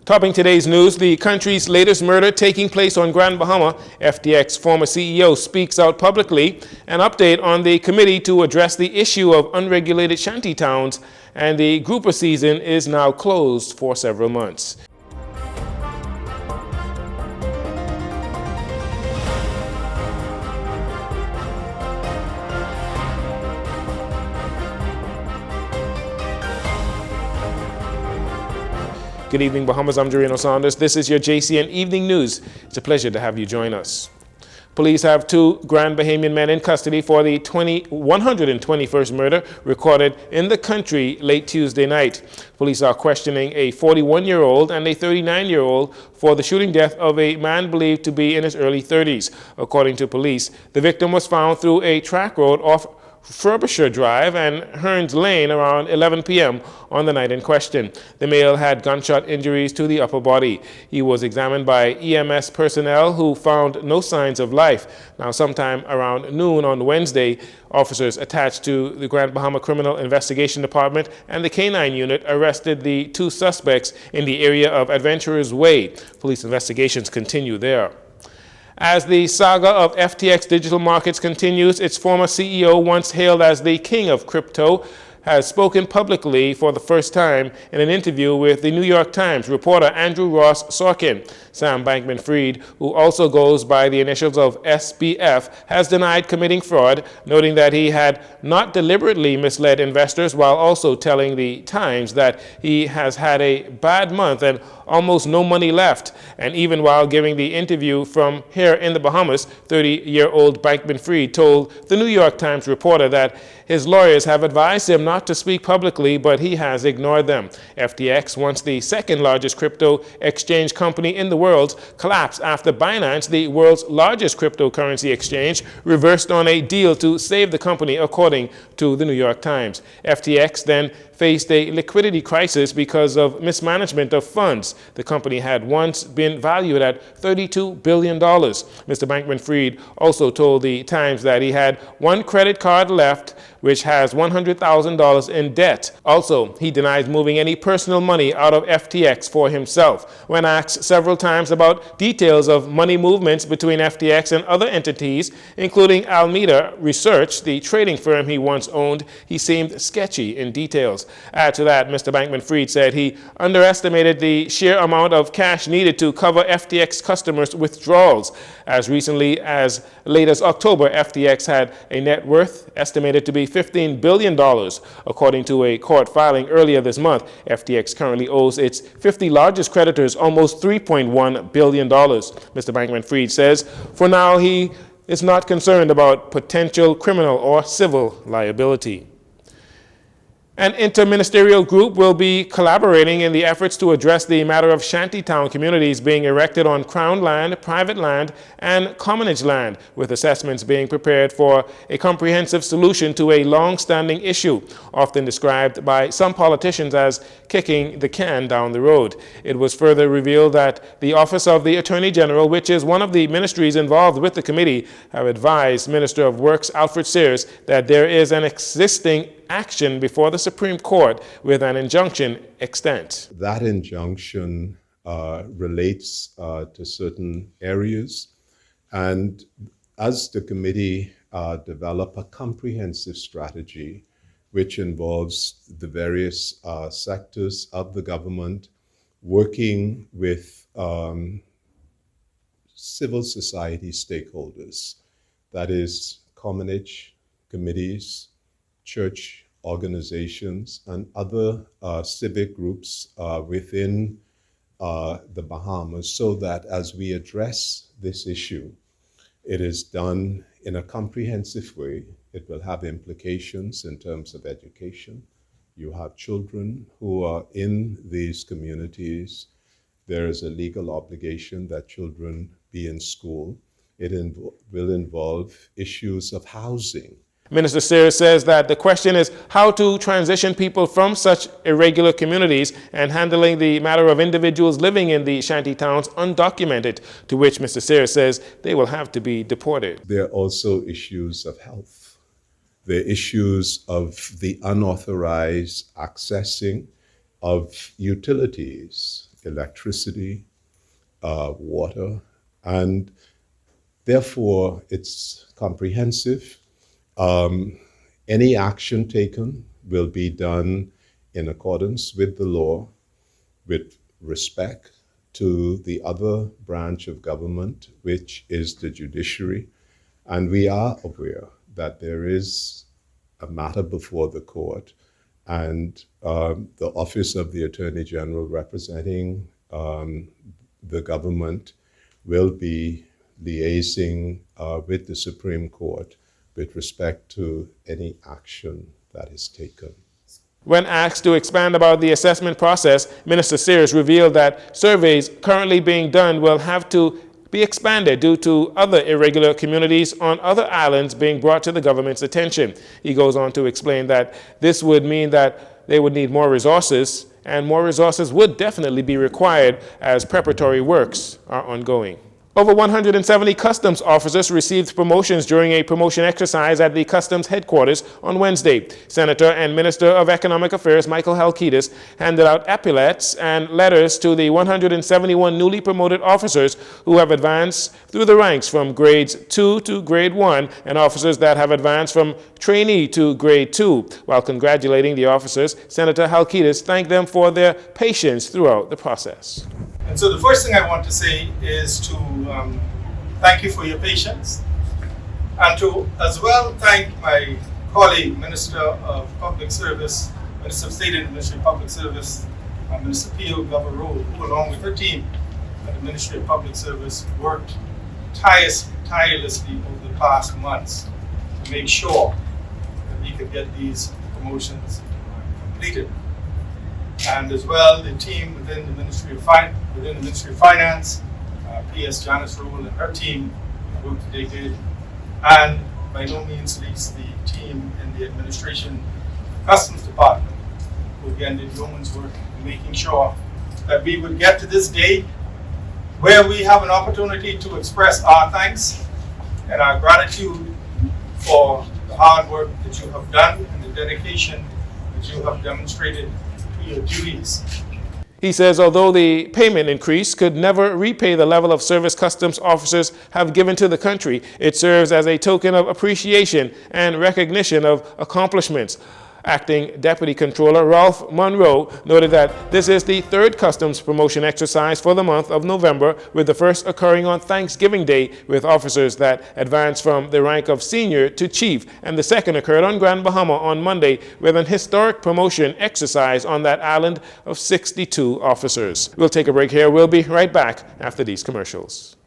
Topping today's news, the country's latest murder taking place on Grand Bahama. FTX former CEO speaks out publicly. An update on the committee to address the issue of unregulated shanty towns, and the grouper season is now closed for several months. Good evening, Bahamas. I'm Jcn Saunders. This is your JCN Evening News. It's a pleasure to have you join us. Police have two Grand Bahamian men in custody for the 121st murder recorded in the country late Tuesday night. Police are questioning a 41-year-old and a 39-year-old for the shooting death of a man believed to be in his early 30s. According to police, the victim was found through a track road off Frobisher Drive and Hearns Lane around 11 p.m. on the night in question. The male had gunshot injuries to the upper body. He was examined by EMS personnel who found no signs of life. Now, sometime around noon on Wednesday, officers attached to the Grand Bahama Criminal Investigation Department and the K-9 unit arrested the two suspects in the area of Adventurers Way. Police investigations continue there. As the saga of FTX Digital Markets continues, its former CEO, once hailed as the king of crypto, has spoken publicly for the first time in an interview with the New York Times reporter Andrew Ross Sorkin. Sam Bankman-Fried, who also goes by the initials of SBF, has denied committing fraud, noting that he had not deliberately misled investors, while also telling the Times that he has had a bad month and almost no money left. And even while giving the interview from here in the Bahamas, 30-year-old Bankman-Fried told the New York Times reporter that his lawyers have advised him not to speak publicly, but he has ignored them. FTX, once the second largest crypto exchange company in the world, collapsed after Binance, the world's largest cryptocurrency exchange, reversed on a deal to save the company, according to the New York Times. FTX then faced a liquidity crisis because of mismanagement of funds. The company had once been valued at $32 billion. Mr. Bankman-Fried also told the Times that he had one credit card left, which has $100,000 in debt. Also, he denies moving any personal money out of FTX for himself. When asked several times about details of money movements between FTX and other entities, including Alameda Research, the trading firm he once owned, he seemed sketchy in details. Add to that, Mr. Bankman-Fried said he underestimated the sheer amount of cash needed to cover FTX customers' withdrawals. As recently as late as October, FTX had a net worth estimated to be $15 billion. According to a court filing earlier this month, FTX currently owes its 50 largest creditors almost $3.1 billion. Mr. Bankman-Fried says for now he is not concerned about potential criminal or civil liability. An interministerial group will be collaborating in the efforts to address the matter of shantytown communities being erected on Crown land, private land, and commonage land, with assessments being prepared for a comprehensive solution to a long-standing issue, often described by some politicians as kicking the can down the road. It was further revealed that the Office of the Attorney General, which is one of the ministries involved with the committee, have advised Minister of Works Alfred Sears that there is an existing action before the Supreme Court with an injunction extent. That injunction relates to certain areas, and as the committee develop a comprehensive strategy which involves the various sectors of the government working with civil society stakeholders, that is commonage committees, church organizations, and other civic groups within the Bahamas, so that as we address this issue, it is done in a comprehensive way. It will have implications in terms of education. You have children who are in these communities. There is a legal obligation that children be in school. It will involve issues of housing. Minister Sears says that the question is how to transition people from such irregular communities and handling the matter of individuals living in the shanty towns undocumented, to which Mr. Sears says they will have to be deported. There are also issues of health. There are issues of the unauthorized accessing of utilities, electricity, water, and therefore it's comprehensive. Any action taken will be done in accordance with the law, with respect to the other branch of government, which is the judiciary. And we are aware that there is a matter before the court, and the Office of the Attorney General representing the government will be liaising with the Supreme Court with respect to any action that is taken. When asked to expand about the assessment process, Minister Sears revealed that surveys currently being done will have to be expanded due to other irregular communities on other islands being brought to the government's attention. He goes on to explain that this would mean that they would need more resources, and more resources would definitely be required as preparatory works are ongoing. Over 170 customs officers received promotions during a promotion exercise at the customs headquarters on Wednesday. Senator and Minister of Economic Affairs Michael Halkitis handed out epaulets and letters to the 171 newly promoted officers who have advanced through the ranks from grades 2 to grade 1 and officers that have advanced from trainee to grade 2. While congratulating the officers, Senator Halkitis thanked them for their patience throughout the process. And so the first thing I want to say is to thank you for your patience, and to as well thank my colleague, Minister of Public Service, Minister of State and Ministry of Public Service, Minister P.O. Glover-Rowe, who along with her team at the Ministry of Public Service worked tirelessly over the past months to make sure that we could get these promotions completed. And as well, the team within the Ministry of Finance, P.S. Janice Rule and her team, the work that they did, and by no means least the team in the administration, Customs Department, who again did yeoman's work in making sure that we would get to this day where we have an opportunity to express our thanks and our gratitude for the hard work that you have done and the dedication that you have demonstrated to your duties. He says although the payment increase could never repay the level of service customs officers have given to the country, it serves as a token of appreciation and recognition of accomplishments. Acting Deputy Controller Ralph Monroe noted that this is the third customs promotion exercise for the month of November, with the first occurring on Thanksgiving Day with officers that advanced from the rank of senior to chief, and the second occurred on Grand Bahama on Monday with an historic promotion exercise on that island of 62 officers. We'll take a break here. We'll be right back after these commercials.